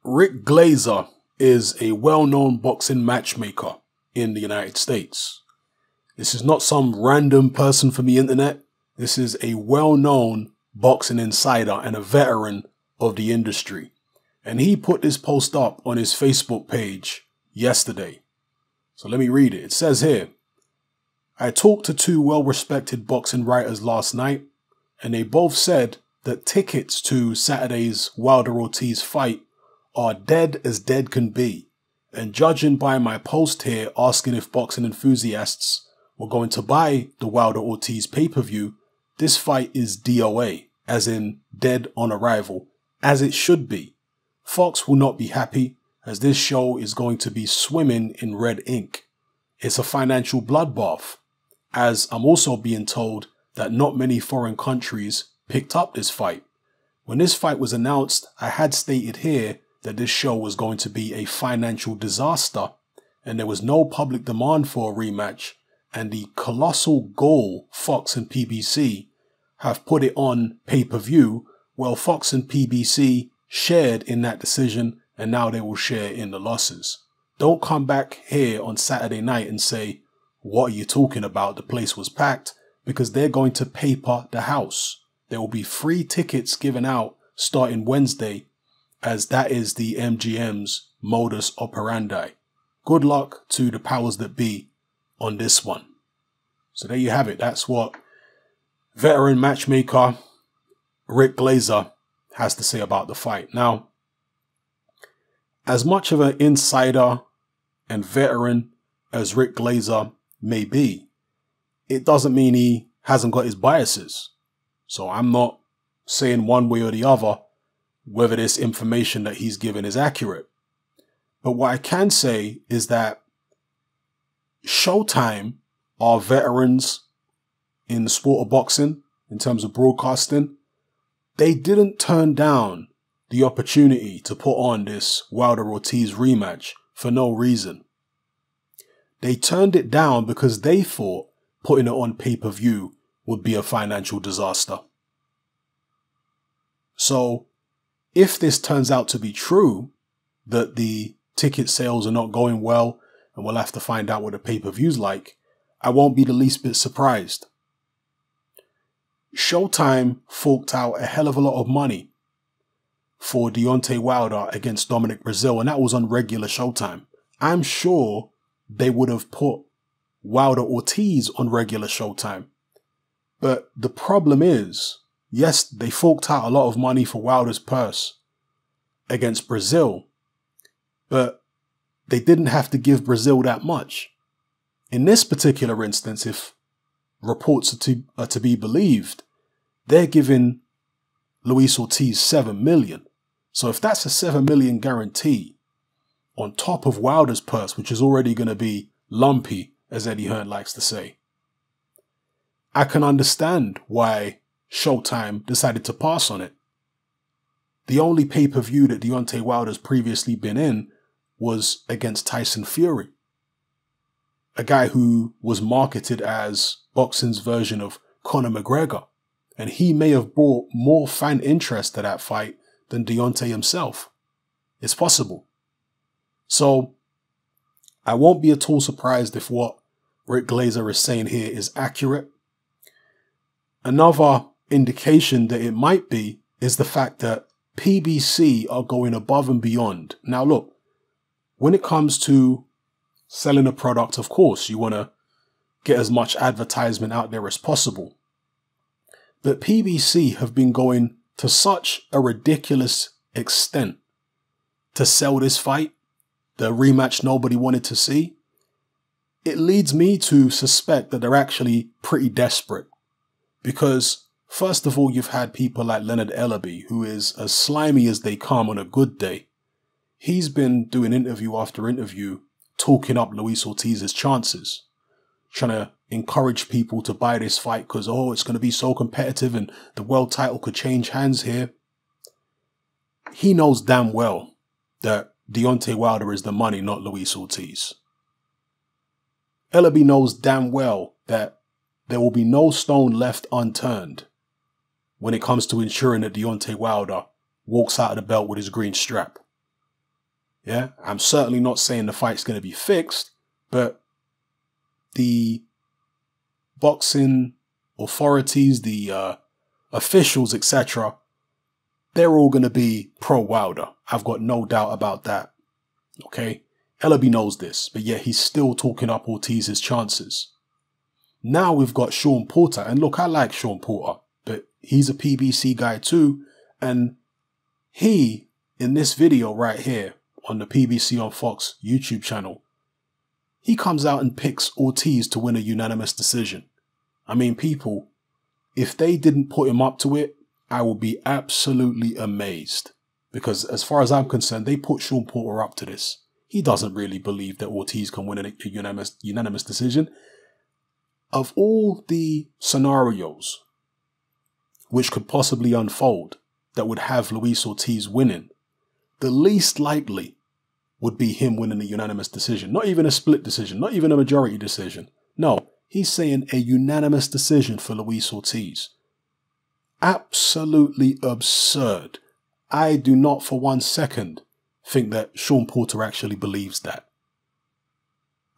Rick Glazer is a well-known boxing matchmaker in the United States. This is not some random person from the internet. This is a well-known boxing insider and a veteran of the industry. And he put this post up on his Facebook page yesterday. So let me read it. It says here, I talked to two well-respected boxing writers last night, and they both said that tickets to Saturday's Wilder-Ortiz fight are dead as dead can be. And judging by my post here asking if boxing enthusiasts were going to buy the Wilder-Ortiz pay-per-view, this fight is DOA, as in dead on arrival, as it should be. Fox will not be happy, as this show is going to be swimming in red ink. It's a financial bloodbath, as I'm also being told that not many foreign countries picked up this fight. When this fight was announced, I had stated here that this show was going to be a financial disaster, and there was no public demand for a rematch, and the colossal goal Fox and PBC have put it on pay-per-view. Well, Fox and PBC shared in that decision, and now they will share in the losses. Don't come back here on Saturday night and say, what are you talking about? The place was packed, because they're going to paper the house. There will be free tickets given out starting Wednesday, as that is the MGM's modus operandi. Good luck to the powers that be on this one. So there you have it. That's what veteran matchmaker Rick Glazer has to say about the fight. Now, as much of an insider and veteran as Rick Glazer may be, it doesn't mean he hasn't got his biases. So I'm not saying one way or the other whether this information that he's given is accurate. But what I can say is that Showtime are veterans in the sport of boxing in terms of broadcasting. They didn't turn down the opportunity to put on this Wilder-Ortiz rematch for no reason. They turned it down because they thought putting it on pay-per-view would be a financial disaster. So if this turns out to be true, that the ticket sales are not going well and we'll have to find out what the pay-per-view's like, I won't be the least bit surprised. Showtime forked out a hell of a lot of money for Deontay Wilder against Dominic Breazeale, and that was on regular Showtime. I'm sure they would have put Wilder-Ortiz on regular Showtime. But the problem is, yes, they forked out a lot of money for Wilder's purse against Breazeale, but they didn't have to give Breazeale that much. In this particular instance, if reports are to be believed, they're giving Luis Ortiz $7 million. So if that's a $7 million guarantee on top of Wilder's purse, which is already going to be lumpy, as Eddie Hearn likes to say, I can understand why Showtime decided to pass on it. The only pay-per-view that Deontay Wilder's previously been in was against Tyson Fury, a guy who was marketed as boxing's version of Conor McGregor, and he may have brought more fan interest to that fight than Deontay himself. It's possible. So I won't be at all surprised if what Rick Glazer is saying here is accurate. Another indication that it might be is the fact that PBC are going above and beyond. Now look, when it comes to selling a product, of course, you want to get as much advertisement out there as possible. But PBC have been going to such a ridiculous extent to sell this fight, the rematch nobody wanted to see. It leads me to suspect that they're actually pretty desperate. Because first of all, you've had people like Leonard Ellaby, who is as slimy as they come on a good day. He's been doing interview after interview, talking up Luis Ortiz's chances, trying to encourage people to buy this fight because, oh, it's going to be so competitive and the world title could change hands here. He knows damn well that Deontay Wilder is the money, not Luis Ortiz. Ellaby knows damn well that there will be no stone left unturned when it comes to ensuring that Deontay Wilder walks out of the belt with his green strap. Yeah, I'm certainly not saying the fight's going to be fixed, but the boxing authorities, the officials, etc., they're all going to be pro-Wilder. I've got no doubt about that. Okay? Ellaby knows this, but yet he's still talking up Ortiz's chances. Now we've got Sean Porter, and look, I like Sean Porter, but he's a PBC guy too, and he, in this video right here on the PBC on Fox YouTube channel, he comes out and picks Ortiz to win a unanimous decision. I mean, people, if they didn't put him up to it, I will be absolutely amazed. Because as far as I'm concerned, they put Sean Porter up to this. He doesn't really believe that Ortiz can win a unanimous decision. Of all the scenarios which could possibly unfold that would have Luis Ortiz winning, the least likely would be him winning a unanimous decision. Not even a split decision, not even a majority decision. No, he's saying a unanimous decision for Luis Ortiz. Absolutely absurd. I do not for 1 second think that Sean Porter actually believes that.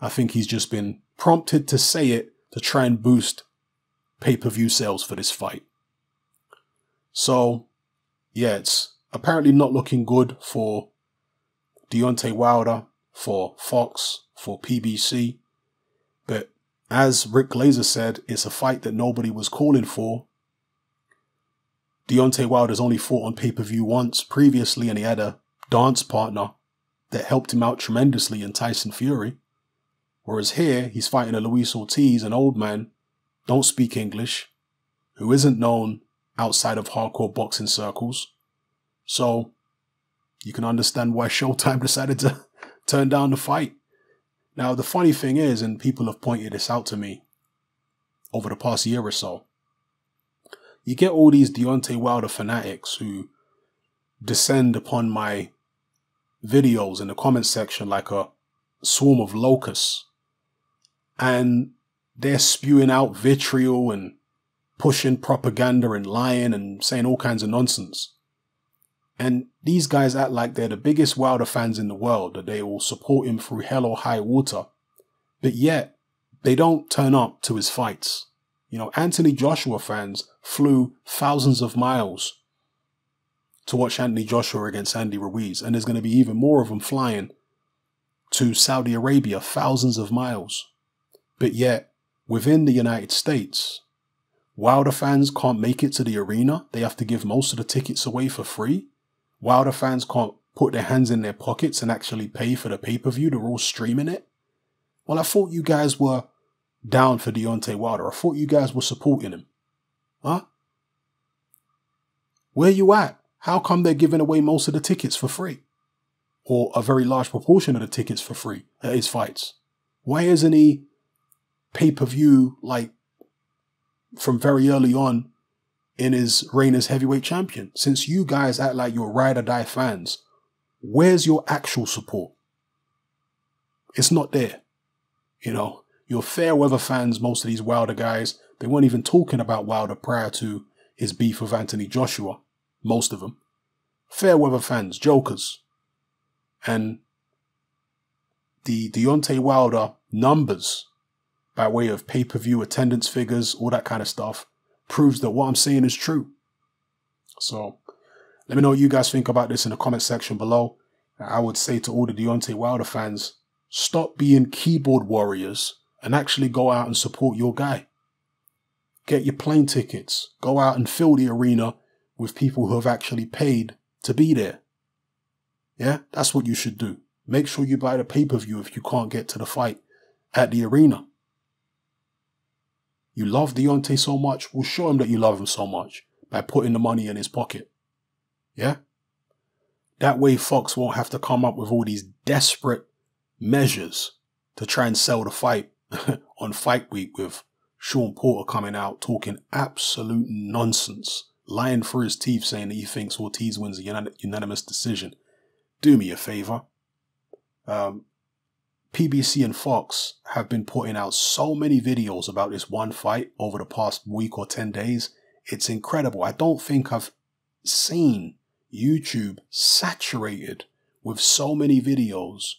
I think he's just been prompted to say it to try and boost pay-per-view sales for this fight. So, yeah, it's apparently not looking good for Deontay Wilder, for Fox, for PBC. But as Rick Glazer said, it's a fight that nobody was calling for. Deontay Wilder's only fought on pay-per-view once previously, and he had a dance partner that helped him out tremendously in Tyson Fury. Whereas here, he's fighting a Luis Ortiz, an old man, don't speak English, who isn't known outside of hardcore boxing circles. So, you can understand why Showtime decided to turn down the fight. Now, the funny thing is, and people have pointed this out to me over the past year or so, you get all these Deontay Wilder fanatics who descend upon my videos in the comment section like a swarm of locusts. And they're spewing out vitriol and pushing propaganda and lying and saying all kinds of nonsense. And these guys act like they're the biggest Wilder fans in the world, that they will support him through hell or high water. But yet, they don't turn up to his fights. You know, Anthony Joshua fans flew thousands of miles to watch Anthony Joshua against Andy Ruiz. And there's going to be even more of them flying to Saudi Arabia, thousands of miles. But yet, within the United States, Wilder fans can't make it to the arena. They have to give most of the tickets away for free. Wilder fans can't put their hands in their pockets and actually pay for the pay-per-view. They're all streaming it. Well, I thought you guys were down for Deontay Wilder. I thought you guys were supporting him. Huh? Where you at? How come they're giving away most of the tickets for free? Or a very large proportion of the tickets for free at his fights? Why isn't he pay-per-view like from very early on in his reign as heavyweight champion? Since you guys act like you're ride or die fans, where's your actual support? It's not there. You know, your fair weather fans, most of these Wilder guys, they weren't even talking about Wilder prior to his beef with Anthony Joshua. Most of them. Fair weather fans, jokers. And the Deontay Wilder numbers, by way of pay-per-view attendance figures, all that kind of stuff, proves that what I'm saying is true. So, let me know what you guys think about this in the comment section below. I would say to all the Deontay Wilder fans, stop being keyboard warriors and actually go out and support your guy. Get your plane tickets. Go out and fill the arena with people who have actually paid to be there. Yeah, that's what you should do. Make sure you buy the pay-per-view if you can't get to the fight at the arena. You love Deontay so much, well, show him that you love him so much by putting the money in his pocket. Yeah? That way Fox won't have to come up with all these desperate measures to try and sell the fight on Fight Week, with Sean Porter coming out talking absolute nonsense, lying through his teeth saying that he thinks Ortiz wins a unanimous decision. Do me a favor. PBC and Fox have been putting out so many videos about this one fight over the past week or 10 days. It's incredible. I don't think I've seen YouTube saturated with so many videos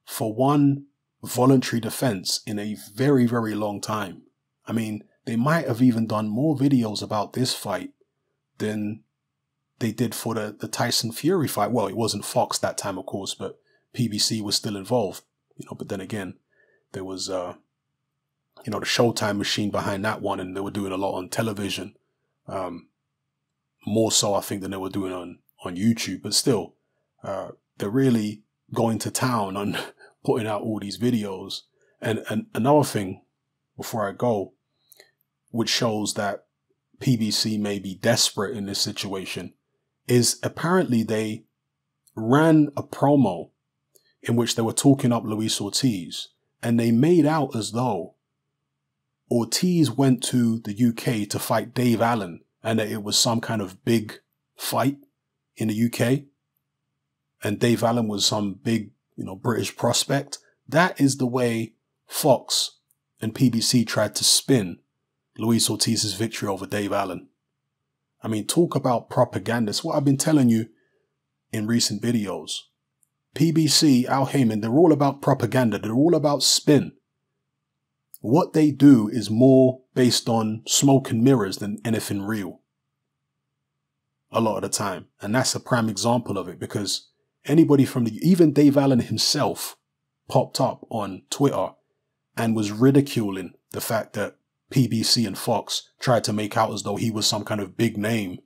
for one voluntary defense in a very, very long time. I mean, they might have even done more videos about this fight than they did for the Tyson Fury fight. Well, it wasn't Fox that time, of course, but PBC was still involved, you know, but then again, there was, you know, the Showtime machine behind that one, and they were doing a lot on television. More so, I think, than they were doing on YouTube, but still, they're really going to town on putting out all these videos. And another thing, before I go, which shows that PBC may be desperate in this situation, is apparently they ran a promo in which they were talking up Luis Ortiz, and they made out as though Ortiz went to the UK to fight Dave Allen, and that it was some kind of big fight in the UK, and Dave Allen was some big, you know, British prospect. That is the way Fox and PBC tried to spin Luis Ortiz's victory over Dave Allen. I mean, talk about propaganda. It's what I've been telling you in recent videos. PBC, Al Heyman, they're all about propaganda. They're all about spin. What they do is more based on smoke and mirrors than anything real. A lot of the time. And that's a prime example of it, because anybody from even Dave Allen himself popped up on Twitter and was ridiculing the fact that PBC and Fox tried to make out as though he was some kind of big name,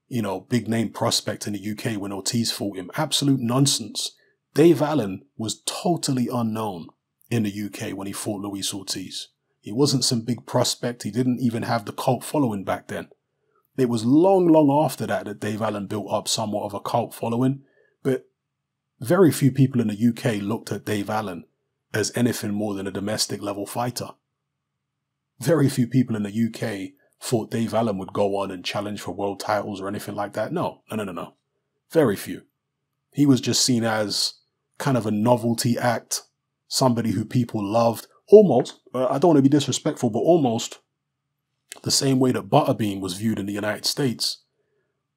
you know, big name prospect in the UK when Ortiz fought him. Absolute nonsense. Dave Allen was totally unknown in the UK when he fought Luis Ortiz. He wasn't some big prospect. He didn't even have the cult following back then. It was long, long after that Dave Allen built up somewhat of a cult following, but very few people in the UK looked at Dave Allen as anything more than a domestic level fighter. Very few people in the UK thought Dave Allen would go on and challenge for world titles or anything like that. No. Very few. He was just seen as kind of a novelty act, somebody who people loved, almost, I don't want to be disrespectful, but almost the same way that Butterbean was viewed in the United States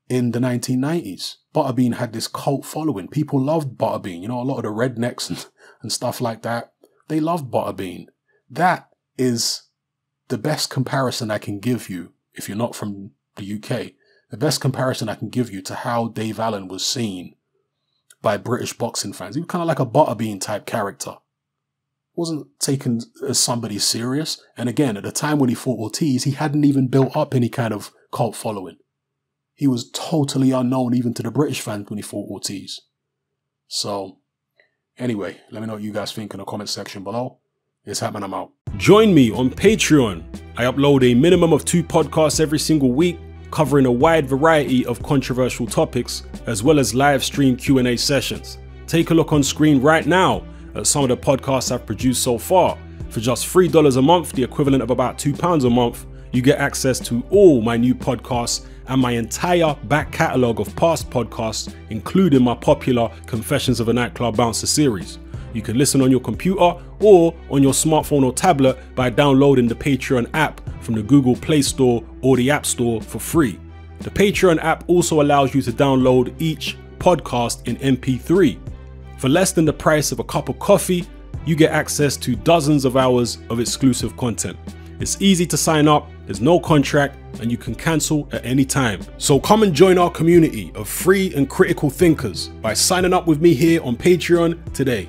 in the 1990s. Butterbean had this cult following. People loved Butterbean. You know, a lot of the rednecks and stuff like that, they loved Butterbean. That is the best comparison I can give you, if you're not from the UK, the best comparison I can give you to how Dave Allen was seen by British boxing fans. He was kind of like a Butterbean type character. Wasn't taken as somebody serious. And again, at the time when he fought Ortiz, he hadn't even built up any kind of cult following. He was totally unknown even to the British fans when he fought Ortiz. So, anyway, let me know what you guys think in the comment section below. It's happening, I'm out. Join me on Patreon. I upload a minimum of 2 podcasts every single week, covering a wide variety of controversial topics, as well as live stream Q&A sessions. Take a look on screen right now at some of the podcasts I've produced so far. For just $3 a month, the equivalent of about £2 a month, you get access to all my new podcasts and my entire back catalogue of past podcasts, including my popular Confessions of a Nightclub Bouncer series. You can listen on your computer or on your smartphone or tablet by downloading the Patreon app from the Google Play Store or the App Store for free. The Patreon app also allows you to download each podcast in MP3. For less than the price of a cup of coffee, you get access to dozens of hours of exclusive content. It's easy to sign up, there's no contract, and you can cancel at any time. So come and join our community of free and critical thinkers by signing up with me here on Patreon today.